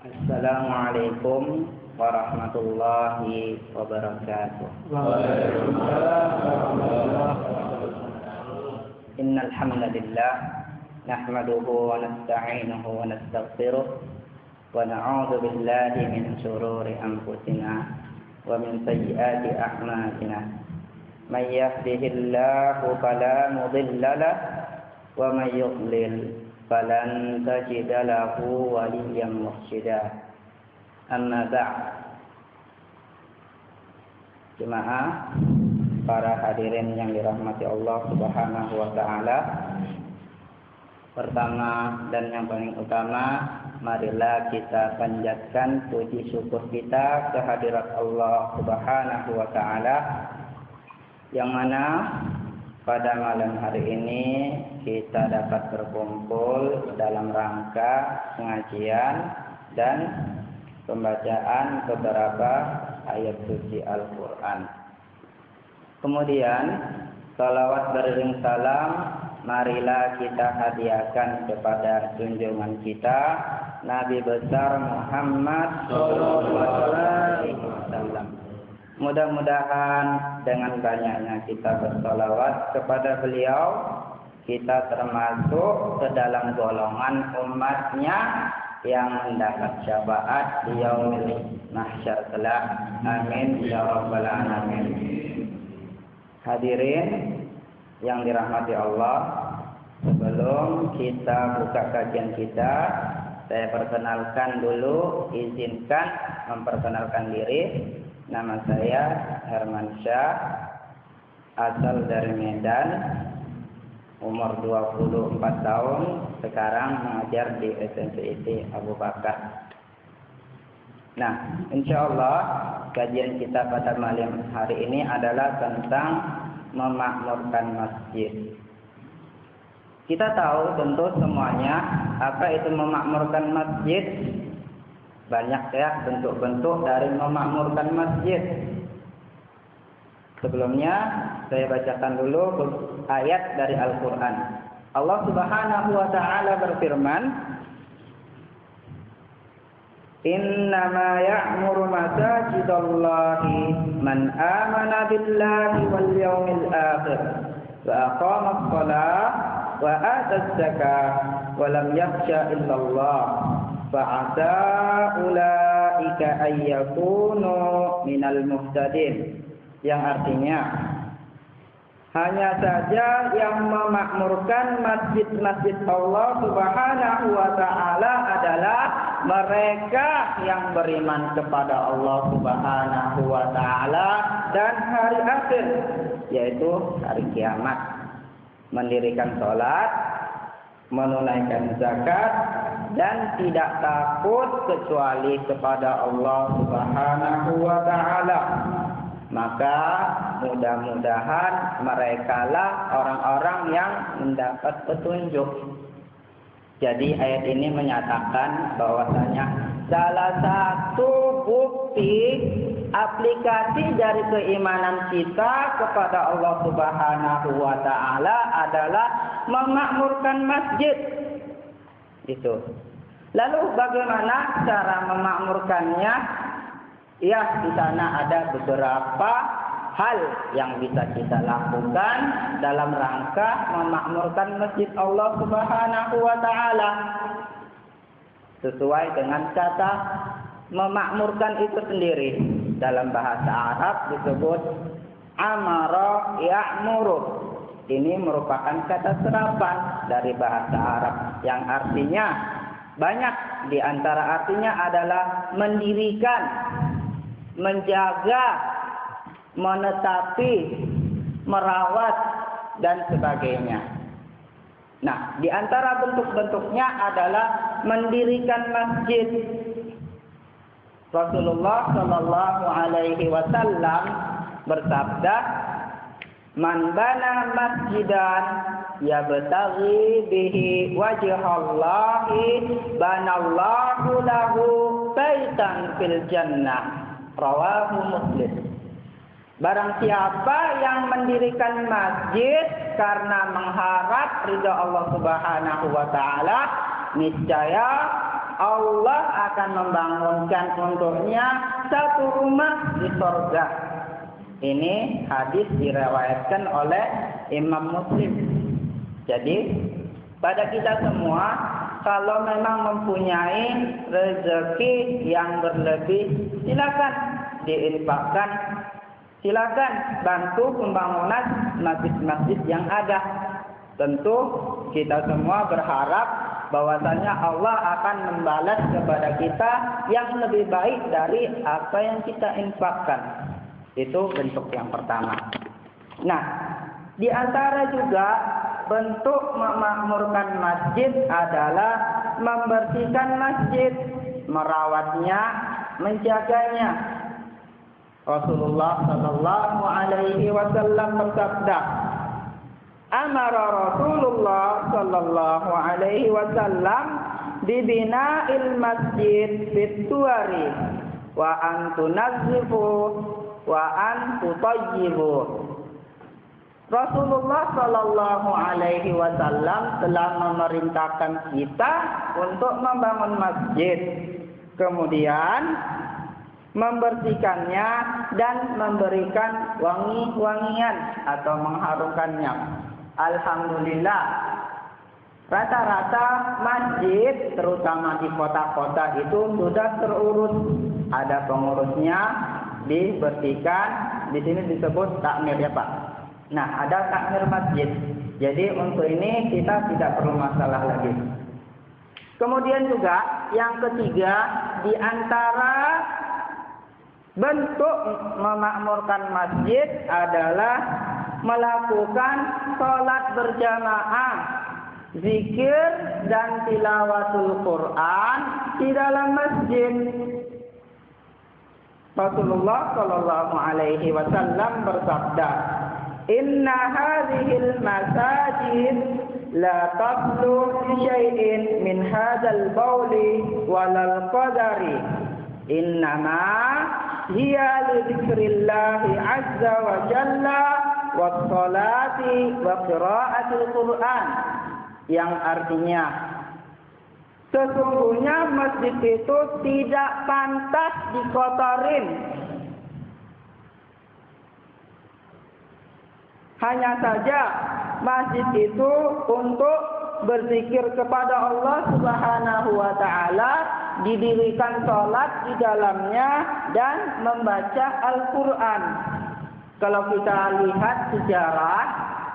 Assalamualaikum warahmatullahi wabarakatuh. Waalaikumsalam warahmatullahi wabarakatuh. Innal hamdalillah nahmaduhu wa nasta'inuhu wa nastaghfiruh wa na'udzu billahi min shururi anfusina wa min sayyiati a'malina. May yahdihillahu fala mudilla lahu wa may yudlil falan tajida lahu waliyyan mursyida. Amma ba'd. Jemaah, para hadirin yang dirahmati Allah Subhanahu wa taala. Pertama dan yang paling utama, marilah kita panjatkan puji syukur kita kehadirat Allah Subhanahu wa taala, yang mana pada malam hari ini kita dapat berkumpul dalam rangka pengajian dan pembacaan beberapa ayat suci Al-Quran. Kemudian salawat beriring salam marilah kita hadiahkan kepada junjungan kita Nabi besar Muhammad SAW. Mudah-mudahan dengan banyaknya kita bersalawat kepada beliau, kita termasuk ke dalam golongan umatnya yang mendapat syafaat di yaumil mahsyar kelak. Amin ya rabbal alamin. Hadirin yang dirahmati Allah, sebelum kita buka kajian kita, saya perkenalkan dulu, izinkan memperkenalkan diri. Nama saya Herman Syah, asal dari Medan, umur 24 tahun, sekarang mengajar di SMPIT Abu Bakar. Nah, insya Allah kajian kita pada malam hari ini adalah tentang memakmurkan masjid. Kita tahu tentu semuanya apa itu memakmurkan masjid. Banyak ya bentuk-bentuk dari memakmurkan masjid. Sebelumnya saya bacakan dulu ayat dari Al-Quran. Allah Subhanahu wa ta'ala berfirman, Innama ya'muru masajidallahi man amana billahi wal yawmil akhir wa aqama as-salah wa ata az-zakah wa lam yakhsha illallah fa'asa ulaika ayyakunu minal muhtadin. Yang artinya, hanya saja yang memakmurkan masjid-masjid Allah Subhanahu wa ta'ala adalah mereka yang beriman kepada Allah Subhanahu wa ta'ala dan hari akhir, yaitu hari kiamat, mendirikan sholat, menunaikan zakat, dan tidak takut kecuali kepada Allah Subhanahu wa ta'ala. Maka mudah-mudahan merekalah orang-orang yang mendapat petunjuk. Jadi ayat ini menyatakan bahwasanya salah satu bukti aplikasi dari keimanan kita kepada Allah Subhanahu wa ta'ala adalah memakmurkan masjid. Itu. Lalu bagaimana cara memakmurkannya? Ya, di sana ada beberapa hal yang bisa kita lakukan dalam rangka memakmurkan masjid Allah Subhanahu wa ta'ala. Sesuai dengan kata memakmurkan itu sendiri. Dalam bahasa Arab disebut amara ya'muru. Ini merupakan kata serapan dari bahasa Arab yang artinya banyak. Di antara artinya adalah mendirikan, menjaga, menetapi, merawat, dan sebagainya. Nah, di antara bentuk-bentuknya adalah mendirikan masjid. Rasulullah Shallallahu Alaihi Wasallam bersabda, "Man bana masjidan yabtaghi bihi wajhallahi banallahu lahu baitan fil jannah." Rawahu Muslim. Barang siapa yang mendirikan masjid karena mengharap ridha Allah Subhanahu wa taala, niscaya Allah akan membangunkan untuknya satu rumah di surga. Ini hadis diriwayatkan oleh Imam Muslim. Jadi pada kita semua, kalau memang mempunyai rezeki yang berlebih, silakan diinfakkan, silakan bantu pembangunan masjid-masjid yang ada. Tentu kita semua berharap bahwasanya Allah akan membalas kepada kita yang lebih baik dari apa yang kita infakkan. Itu bentuk yang pertama. Nah, di antara juga bentuk memakmurkan masjid adalah membersihkan masjid, merawatnya, menjaganya. Rasulullah sallallahu alaihi wasallam bersabda, amara Rasulullah sallallahu alaihi wasallam bibina'il masjid fituari wa an tunazzifu wa an tutayyibu. Rasulullah sallallahu alaihi wasallam telah memerintahkan kita untuk membangun masjid, kemudian membersihkannya dan memberikan wangi-wangian atau mengharumkannya. Alhamdulillah, rata-rata masjid terutama di kota-kota itu sudah terurus, ada pengurusnya, dibersihkan. Di sini disebut takmir ya Pak. Nah, ada takmir masjid. Jadi untuk ini kita tidak perlu masalah lagi. Kemudian juga yang ketiga, di antara bentuk memakmurkan masjid adalah melakukan sholat berjamaah, zikir dan tilawatul Quran di dalam masjid. Rasulullah sallallahu alaihi wasallam bersabda, inna hadhil masajid la taslu fi syai'in min hadzal bauli walal qadari, innama hiya li dzikrillahi azza wa jalla was salati wa qiraatil Quran, yang artinya sesungguhnya masjid itu tidak pantas dikotorin. Hanya saja masjid itu untuk berzikir kepada Allah Subhanahu wa taala, didirikan salat di dalamnya dan membaca Al-Qur'an. Kalau kita lihat sejarah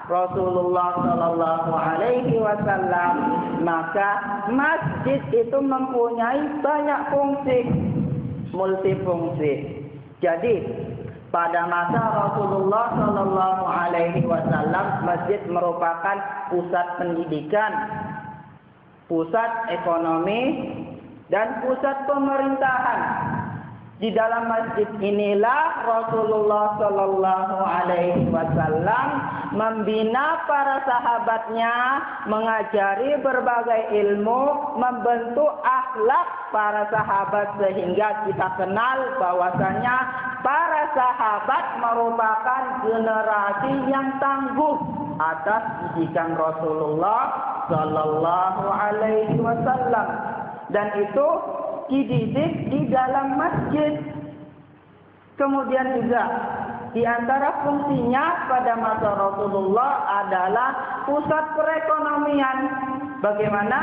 Rasulullah sallallahu alaihi wasallam, maka masjid itu mempunyai banyak fungsi, multifungsi. Jadi pada masa Rasulullah sallallahu alaihi wasallam, masjid merupakan pusat pendidikan, pusat ekonomi, dan pusat pemerintahan. Di dalam masjid inilah Rasulullah sallallahu alaihi wasallam membina para sahabatnya, mengajari berbagai ilmu, membentuk akhlak para sahabat, sehingga kita kenal bahwasanya para sahabat merupakan generasi yang tangguh atas didikan Rasulullah sallallahu alaihi wasallam, dan itu dididik di dalam masjid. Kemudian juga di antara fungsinya pada masa Rasulullah adalah pusat perekonomian. Bagaimana?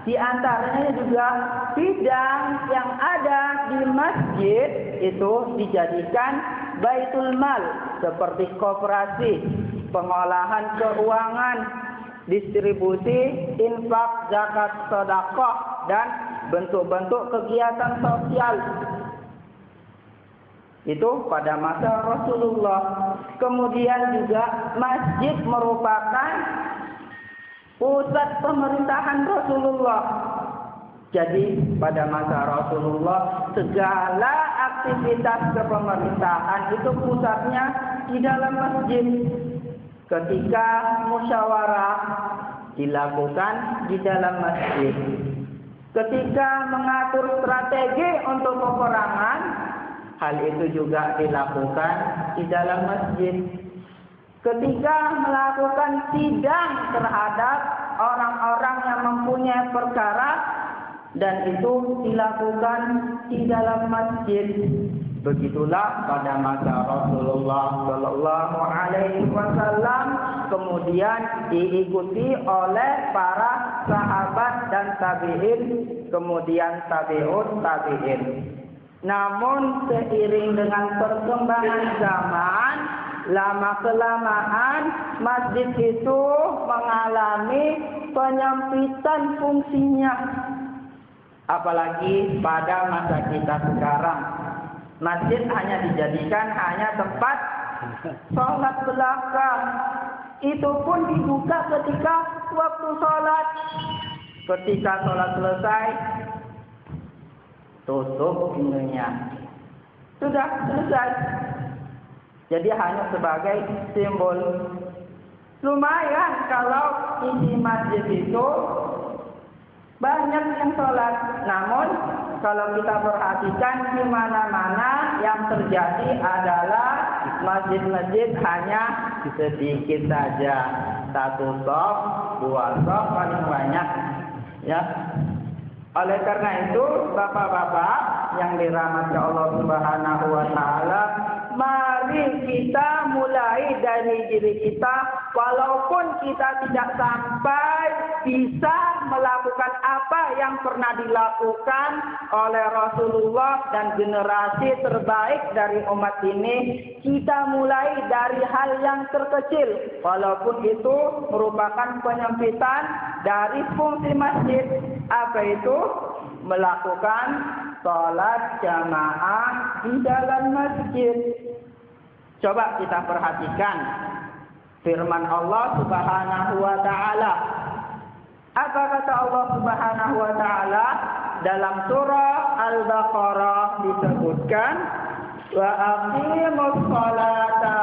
Di antaranya juga bidang yang ada di masjid itu dijadikan baitul mal, seperti koperasi, pengolahan keuangan, distribusi, infak, zakat, sedekah, dan bentuk-bentuk kegiatan sosial. Itu pada masa Rasulullah. Kemudian juga masjid merupakan pusat pemerintahan Rasulullah. Jadi pada masa Rasulullah segala aktivitas kepemerintahan itu pusatnya di dalam masjid. Ketika musyawarah dilakukan di dalam masjid. Ketika mengatur strategi untuk peperangan, hal itu juga dilakukan di dalam masjid. Ketika melakukan sidang terhadap orang-orang yang mempunyai perkara, dan itu dilakukan di dalam masjid. Begitulah pada masa Rasulullah Shallallahu Alaihi Wasallam, kemudian diikuti oleh para sahabat dan tabi'in, kemudian tabi'ut tabi'in. Namun seiring dengan perkembangan zaman, lama-kelamaan masjid itu mengalami penyempitan fungsinya. Apalagi pada masa kita sekarang, masjid hanya dijadikan hanya tempat sholat belaka. Itu pun dibuka ketika waktu sholat. Ketika sholat selesai, tutup pintunya. Sudah selesai. Jadi hanya sebagai simbol. Lumayan kalau isi masjid itu banyak yang sholat. Namun kalau kita perhatikan di mana-mana yang terjadi adalah masjid-masjid hanya sedikit saja. 1 shop, 2 shop paling banyak. Ya. Oleh karena itu, bapak-bapak yang dirahmati Allah Subhanahu wa taala, mari kita mulai dari diri kita, walaupun kita tidak sampai bisa melakukan apa yang pernah dilakukan oleh Rasulullah dan generasi terbaik dari umat ini, kita mulai dari hal yang terkecil, walaupun itu merupakan penyempitan dari fungsi masjid. Apa itu? Melakukan sholat jamaah di dalam masjid. Coba kita perhatikan firman Allah Subhanahu wa taala. Apa kata Allah Subhanahu wa taala dalam surah Al-Baqarah? Disebutkan wa aqimus sholata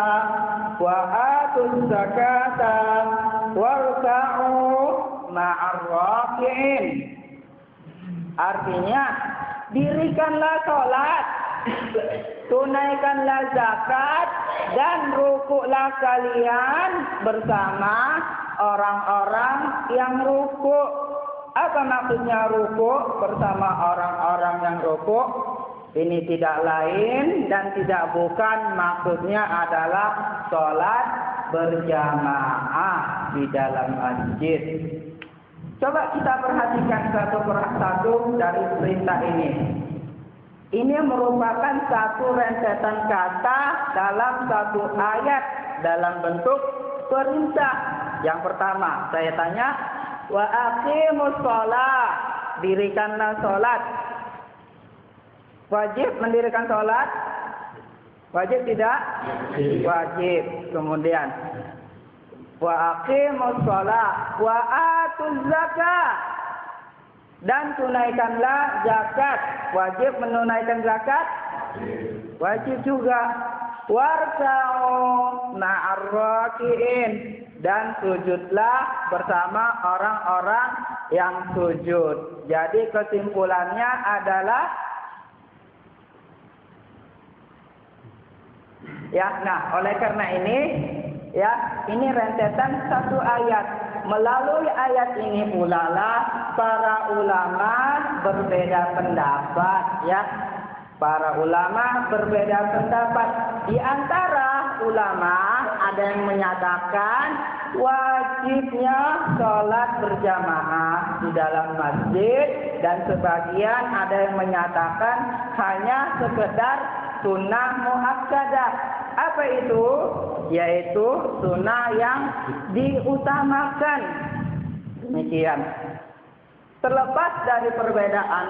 wa atuz zakata warka'u ma'ar raki'in. Artinya, dirikanlah sholat, tunaikanlah zakat, dan rukuklah kalian bersama orang-orang yang rukuk. Apa maksudnya rukuk bersama orang-orang yang rukuk? Ini tidak lain dan tidak bukan, maksudnya adalah sholat berjamaah di dalam masjid. Coba kita perhatikan satu persatu dari perintah ini. Ini merupakan satu rentetan kata dalam satu ayat dalam bentuk perintah. Yang pertama, saya tanya, wa aqimus shalah, dirikanlah salat. Wajib mendirikan salat? Wajib tidak? Wajib. Kemudian wa aqimus shalah wa atuz zakat, dan tunaikanlah zakat. Wajib menunaikan zakat? Wajib juga. Warka'u ma'ar raki'in, dan sujudlah bersama orang-orang yang sujud. Jadi kesimpulannya adalah oleh karena ini ini rentetan satu ayat. Melalui ayat ini pula lah para ulama berbeda pendapat, Para ulama berbeda pendapat. Di antara ulama ada yang menyatakan wajibnya sholat berjamaah di dalam masjid, dan sebagian ada yang menyatakan hanya sekedar sunnah muakkadah. Apa itu? Yaitu sunnah yang diutamakan. Demikian. Terlepas dari perbedaan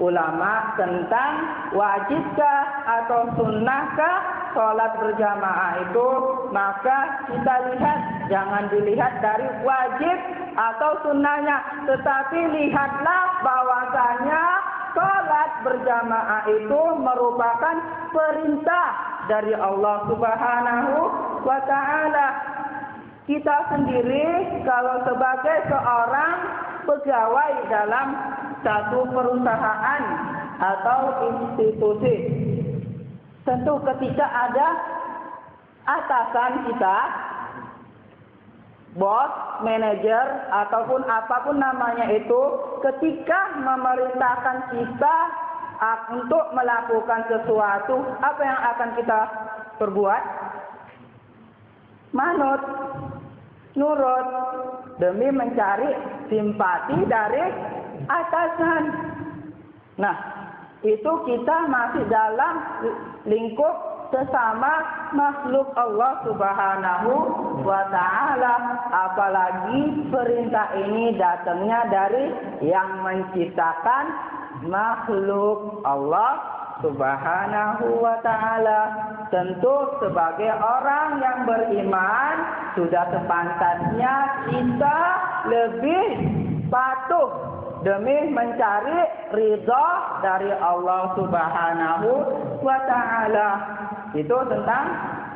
ulama tentang wajibkah atau sunnahkah sholat berjamaah itu, maka kita lihat, jangan dilihat dari wajib atau sunnahnya, tetapi lihatlah bahwasanya sholat berjamaah itu merupakan perintah dari Allah Subhanahu wa ta'ala. Kita sendiri kalau sebagai seorang pegawai dalam satu perusahaan atau institusi, tentu ketika ada atasan kita, bos, manajer, ataupun apapun namanya itu, ketika memerintahkan kita untuk melakukan sesuatu, apa yang akan kita perbuat? Manut, nurut, demi mencari simpati dari atasan. Nah, itu kita masih dalam lingkup sesama makhluk Allah Subhanahu wa ta'ala. Apalagi perintah ini datangnya dari yang menciptakan makhluk Allah Subhanahu wa ta'ala. Tentu sebagai orang yang beriman, sudah sepantasnya kita lebih patuh demi mencari ridha dari Allah Subhanahu wa ta'ala. Itu tentang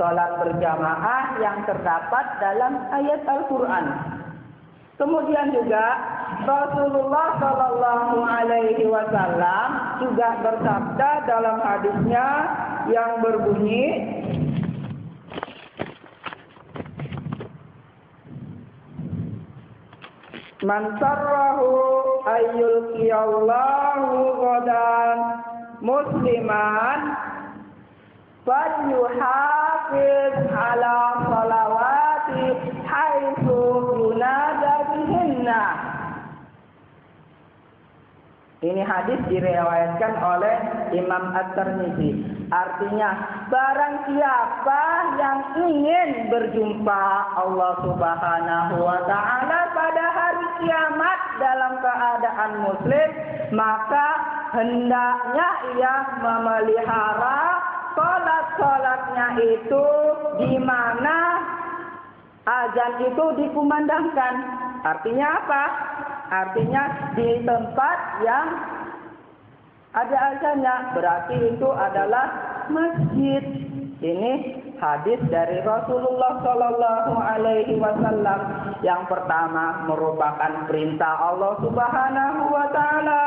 sholat berjamaah yang terdapat dalam ayat Al-Quran. Kemudian juga Rasulullah Shallallahu Alaihi Wasallam juga bersabda dalam hadisnya yang berbunyi, "Man sarrahu ayyulqiyallahu ghadan musliman falyuhafiz ala salawati haitsu yunada bihinna." Ini hadis diriwayatkan oleh Imam At-Tirmidzi. Artinya, barang siapa yang ingin berjumpa Allah Subhanahu wa ta'ala pada hari kiamat dalam keadaan muslim, maka hendaknya ia memelihara sholat-sholatnya itu di mana azan itu dikumandangkan. Artinya apa? Artinya di tempat yang ada azannya, berarti itu adalah masjid. Ini hadis dari Rasulullah Shallallahu Alaihi Wasallam. Yang pertama merupakan perintah Allah Subhanahu wa ta'ala,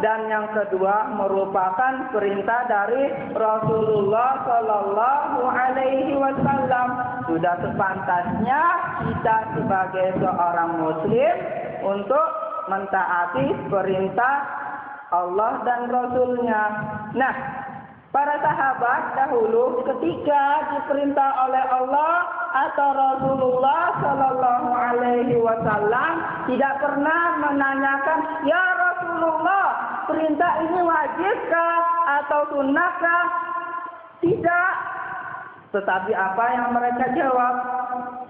dan yang kedua merupakan perintah dari Rasulullah Shallallahu Alaihi Wasallam. Sudah sepantasnya kita sebagai seorang muslim untuk mentaati perintah Allah dan Rasulnya. Nah, para sahabat dahulu ketika diperintah oleh Allah atau Rasulullah Shallallahu Alaihi Wasallam tidak pernah menanyakan, "Ya Rasulullah, perintah ini wajibkah atau sunnahkah?" Tidak. Tetapi apa yang mereka jawab?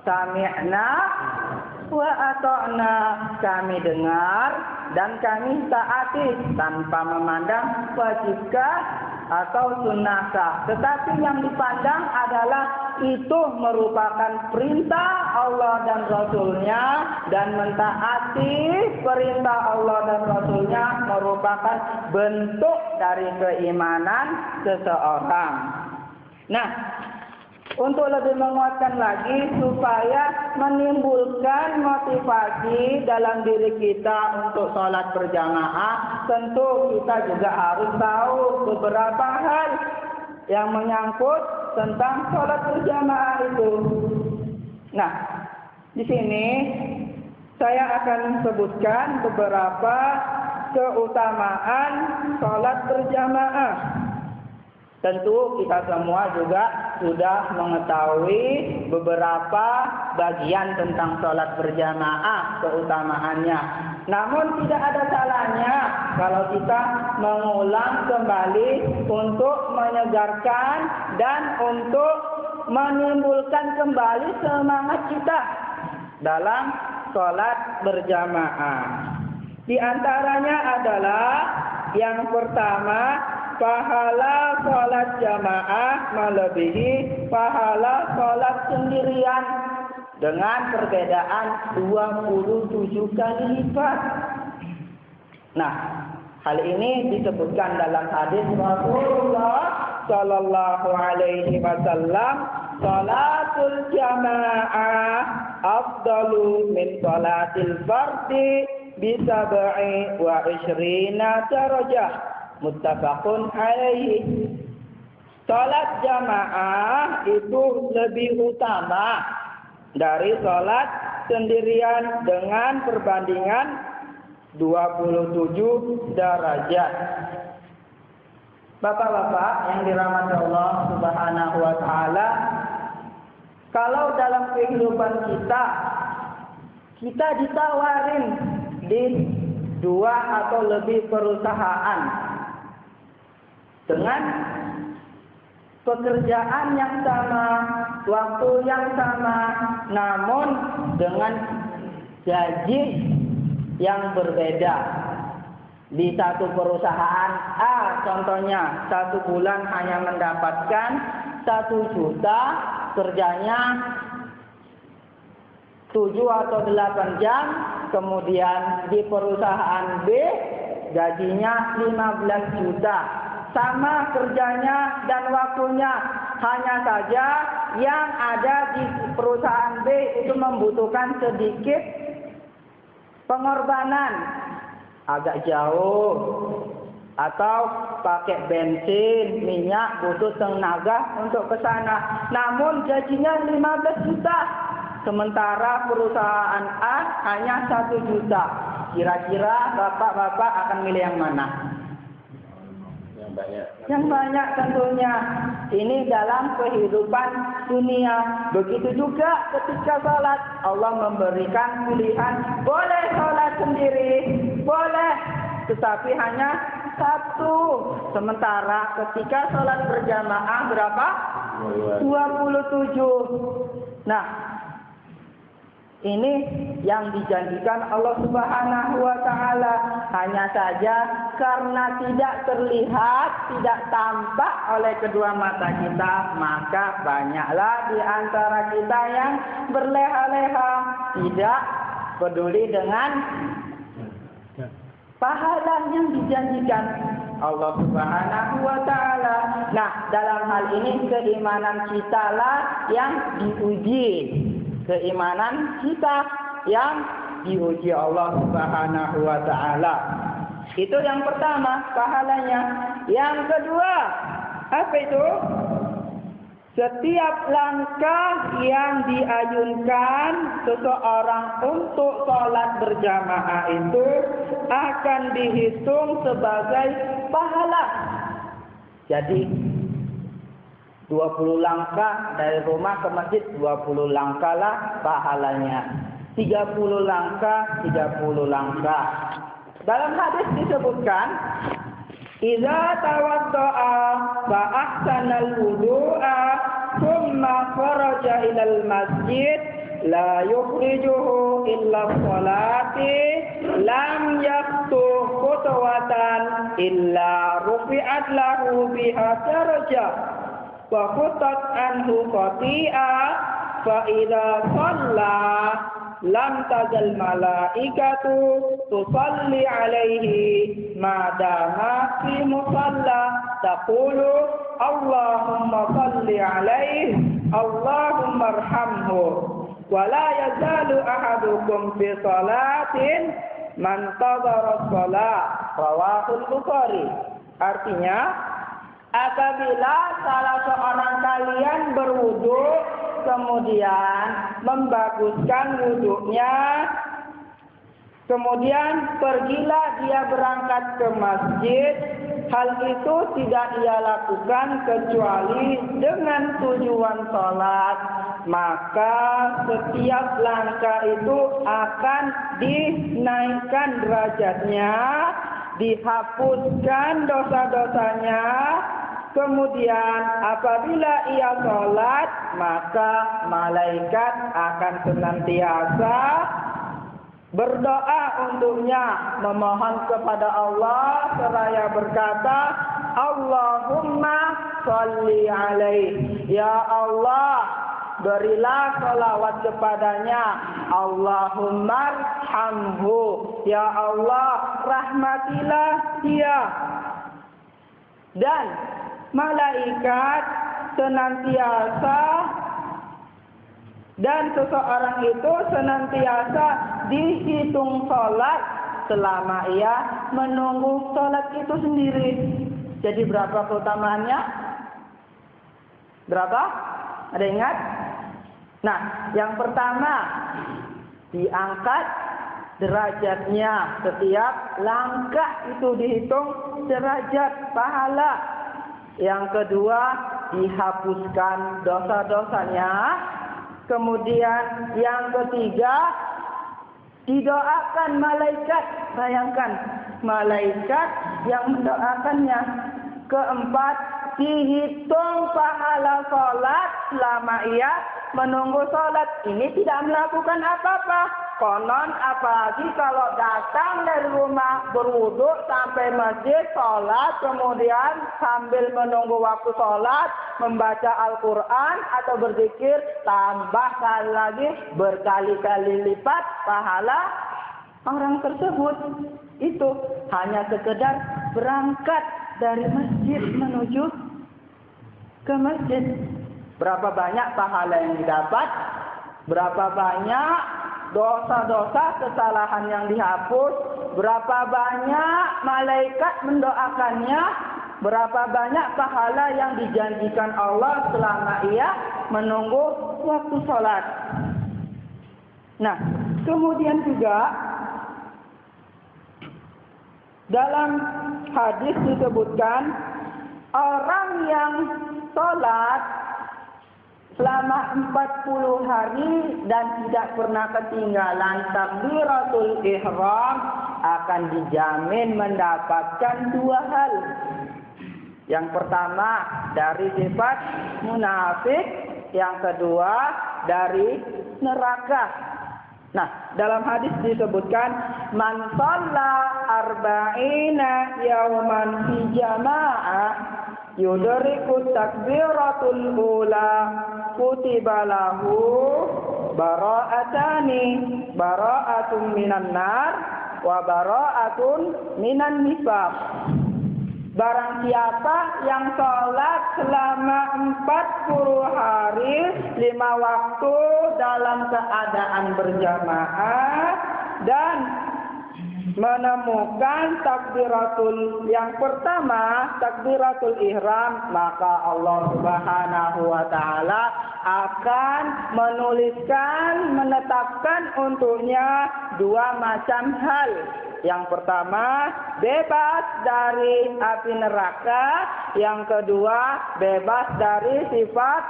Sami'na wa ata'na, kami dengar dan kami taati tanpa memandang wajibkah atau sunnahkah. Tetapi yang dipandang adalah itu merupakan perintah Allah dan Rasulnya, dan mentaati perintah Allah dan Rasulnya merupakan bentuk dari keimanan seseorang. Nah, untuk lebih menguatkan lagi supaya menimbulkan motivasi dalam diri kita untuk sholat berjamaah, tentu kita juga harus tahu beberapa hal yang menyangkut tentang sholat berjamaah itu. Nah, di sini saya akan sebutkan beberapa keutamaan sholat berjamaah. Tentu kita semua juga sudah mengetahui beberapa bagian tentang sholat berjamaah, keutamaannya. Namun tidak ada salahnya kalau kita mengulang kembali untuk menyegarkan dan untuk menimbulkan kembali semangat kita dalam sholat berjamaah. Di antaranya adalah yang pertama, pahala sholat jamaah melebihi pahala sholat sendirian dengan perbedaan 27 kali lipat. Nah, hal ini disebutkan dalam hadis Rasulullah Shallallahu Alaihi Wasallam, "Sholatul jamaah afdalu min sholatil fardi bisab'i wa ishrina darajah." Muttafaqun alaihi. Salat jamaah itu lebih utama dari salat sendirian dengan perbandingan 27 derajat. Bapak-bapak yang dirahmati Allah Subhanahu wa taala, kalau dalam kehidupan kita ditawarin di 2 atau lebih perusahaan dengan pekerjaan yang sama, waktu yang sama, namun dengan gaji yang berbeda. Di satu perusahaan A contohnya 1 bulan hanya mendapatkan 1 juta, kerjanya 7 atau 8 jam. Kemudian di perusahaan B gajinya 15 juta. Sama kerjanya dan waktunya, hanya saja yang ada di perusahaan B itu membutuhkan sedikit pengorbanan, agak jauh, atau pakai bensin, minyak, butuh tenaga untuk ke sana. Namun gajinya 15 juta. Sementara perusahaan A hanya 1 juta. Kira-kira bapak-bapak akan milih yang mana? Yang banyak tentunya. Ini dalam kehidupan dunia. Begitu juga ketika sholat, Allah memberikan pilihan. Boleh sholat sendiri, boleh, tetapi hanya 1. Sementara ketika sholat berjamaah berapa? 27. Nah, ini yang dijanjikan Allah Subhanahu wa taala. Hanya saja karena tidak terlihat, tidak tampak oleh kedua mata kita, maka banyaklah di antara kita yang berleha-leha, tidak peduli dengan pahala yang dijanjikan Allah Subhanahu wa taala. Nah, dalam hal ini keimanan kita lah yang diuji. Keimanan kita yang diuji Allah Subhanahu wa taala. Itu yang pertama, pahalanya. Yang kedua, apa itu? Setiap langkah yang diayunkan seseorang untuk sholat berjamaah itu akan dihitung sebagai pahala. Jadi 20 langkah dari rumah ke masjid, 20 langkah lah pahalanya. 30 langkah, 30 langkah. Dalam hadis disebutkan, "Idza tawadda'a fa ahsanal wudu'a, thumma kharaja ilal masjid, la yukhrijuhu illa sholati, lam yaktu khutwatan illa rufi'at lahu biha darajah. Wa khutat anhu khati'ah, fa idza shalla lam tazal malaikatu tusalli alaihi ma dama fi musalla taqulu Allahumma salli alaihi Allahumma arhamhu wa la yazalu ahadukum fi salatin man tadhara shalah." Rawahul Bukhari. Artinya, apabila salah seorang kalian berwudu, kemudian membaguskan wudunya, kemudian pergilah dia berangkat ke masjid, hal itu tidak ia lakukan kecuali dengan tujuan sholat, maka setiap langkah itu akan dinaikkan derajatnya, dihapuskan dosa-dosanya. Kemudian apabila ia sholat, maka malaikat akan senantiasa berdoa untuknya, memohon kepada Allah seraya berkata, Allahumma sholli alaihi, ya Allah berilah sholawat kepadanya, Allahumma arhamhu, ya Allah rahmatilah dia. Dan malaikat senantiasa, dan seseorang itu senantiasa dihitung sholat selama ia menunggu sholat itu sendiri. Jadi berapa keutamaannya? Berapa? Ada ingat? Nah, yang pertama, diangkat derajatnya. Setiap langkah itu dihitung derajat pahala. Yang kedua, dihapuskan dosa-dosanya. Kemudian yang ketiga, didoakan malaikat. Bayangkan, malaikat yang mendoakannya. Keempat, dihitung pahala sholat selama ia menunggu sholat. Ini tidak melakukan apa-apa. Konon apalagi kalau datang dari rumah berwudu sampai masjid sholat, kemudian sambil menunggu waktu sholat membaca Al-Quran atau berzikir, tambah sekali lagi berkali-kali lipat pahala orang tersebut. Itu hanya sekedar berangkat dari masjid menuju ke masjid. Berapa banyak pahala yang didapat? Berapa banyak dosa-dosa, kesalahan yang dihapus? Berapa banyak malaikat mendoakannya? Berapa banyak pahala yang dijanjikan Allah selama ia menunggu waktu sholat? Nah, kemudian juga dalam hadis disebutkan orang yang sholat selama 40 hari dan tidak pernah ketinggalan takbiratul ihram akan dijamin mendapatkan dua hal. Yang pertama dari sifat munafik, yang kedua dari neraka. Nah, dalam hadis disebutkan man shalla arba'ina yauman fi jama'ah yudriku takbiratul ula kutiba lahu bara'atani, bara'atun minan nar wa bara'atun minan nifaq. Barang siapa yang sholat selama 40 hari 5 waktu dalam keadaan berjamaah dan menemukan takbiratul yang pertama, takbiratul ihram, maka Allah Subhanahu wa taala akan menuliskan, menetapkan untuknya dua macam hal. Yang pertama, bebas dari api neraka. Yang kedua, bebas dari sifat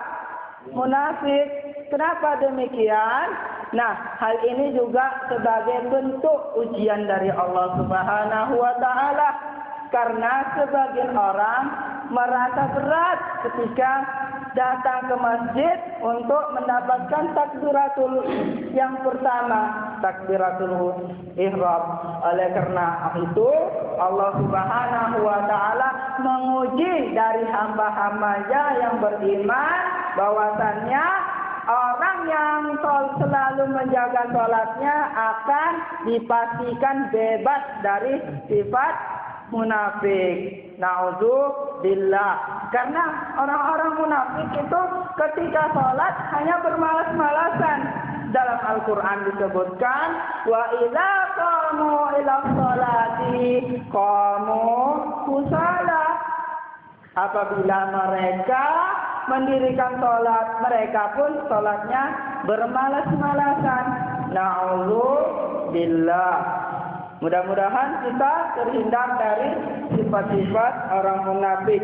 munafik. Kenapa demikian? Nah, hal ini juga sebagai bentuk ujian dari Allah Subhanahu wa taala. Karena sebagian orang merasa berat ketika datang ke masjid untuk mendapatkan takbiratul yang pertama, takbiratul ihram. Oleh karena itu, Allah Subhanahu wa taala menguji dari hamba-hambanya yang beriman bahwasannya orang yang selalu menjaga sholatnya akan dipastikan bebas dari sifat munafik. Na'udzubillah. Karena orang-orang munafik itu ketika sholat hanya bermalas-malasan. Dalam Al-Quran disebutkan, wa idza qamu ila sholati qamu kusala. Apabila mereka mendirikan sholat, mereka pun sholatnya bermalas-malasan. Na'udzubillah. Mudah-mudahan kita terhindar dari sifat-sifat orang munafik.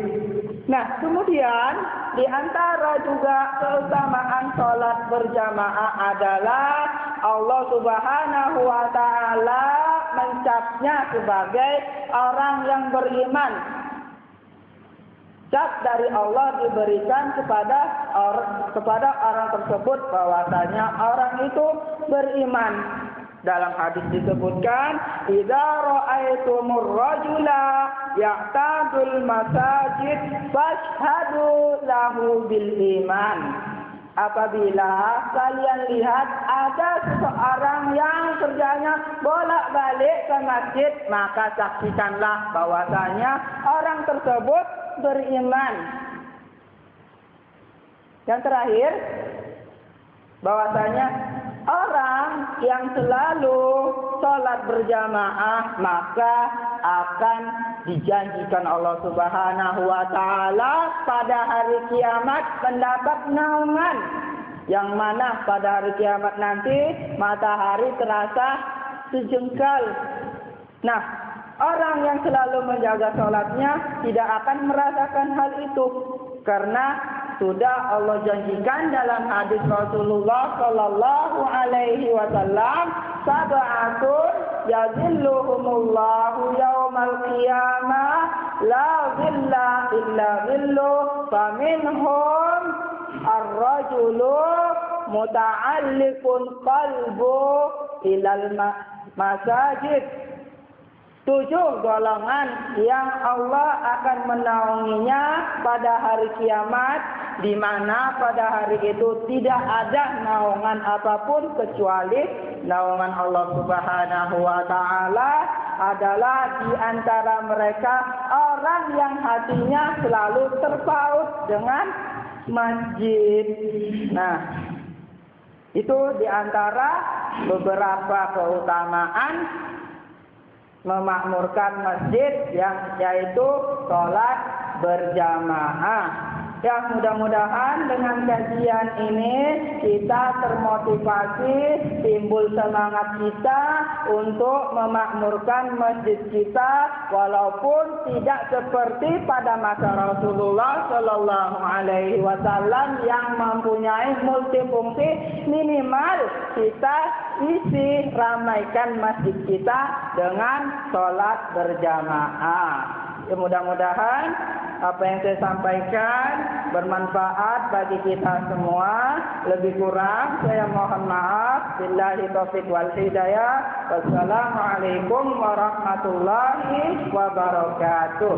Nah, kemudian di antara juga keutamaan sholat berjamaah adalah Allah Subhanahu wa taala mencapnya sebagai orang yang beriman. Cap dari Allah diberikan kepada orang tersebut bahwasanya orang itu beriman. Dalam hadis disebutkan, idza ra'aitumur rajula ya'tadul masajid fashhadu lahu bil iman. Apabila kalian lihat ada seseorang yang kerjanya bolak-balik ke masjid, maka saksikanlah bahwasanya orang tersebut beriman. Yang terakhir, bahwasanya orang yang selalu sholat berjamaah maka akan dijanjikan Allah Subhanahu wa taala pada hari kiamat mendapat naungan. Yang mana pada hari kiamat nanti matahari terasa sejengkal. Nah, orang yang selalu menjaga sholatnya tidak akan merasakan hal itu. Karena sudah Allah janjikan dalam hadis Rasulullah Sallallahu Alaihi Wasallam, sab'atun yazilluhumullahu yaumal qiyamah la zilla illa zillu faminhum ar-rajulu muta'alliqun qalbu ilal masajid. 7 golongan yang Allah akan menaunginya pada hari kiamat, di mana pada hari itu tidak ada naungan apapun kecuali naungan Allah Subhanahu wa taala. Adalah di antara mereka orang yang hatinya selalu terpaut dengan masjid. Nah, itu di antara beberapa keutamaan memakmurkan masjid, yang yaitu sholat berjamaah. Ya, mudah-mudahan dengan kajian ini kita termotivasi, timbul semangat kita untuk memakmurkan masjid kita, walaupun tidak seperti pada masa Rasulullah Sallallahu Alaihi Wasallam yang mempunyai multifungsi. Minimal kita isi ramaikan masjid kita dengan sholat berjamaah. Ya, mudah-mudahan apa yang saya sampaikan bermanfaat bagi kita semua. Lebih kurang saya mohon maaf. Billahi taufiq wal hidayah. Wassalamualaikum warahmatullahi wabarakatuh.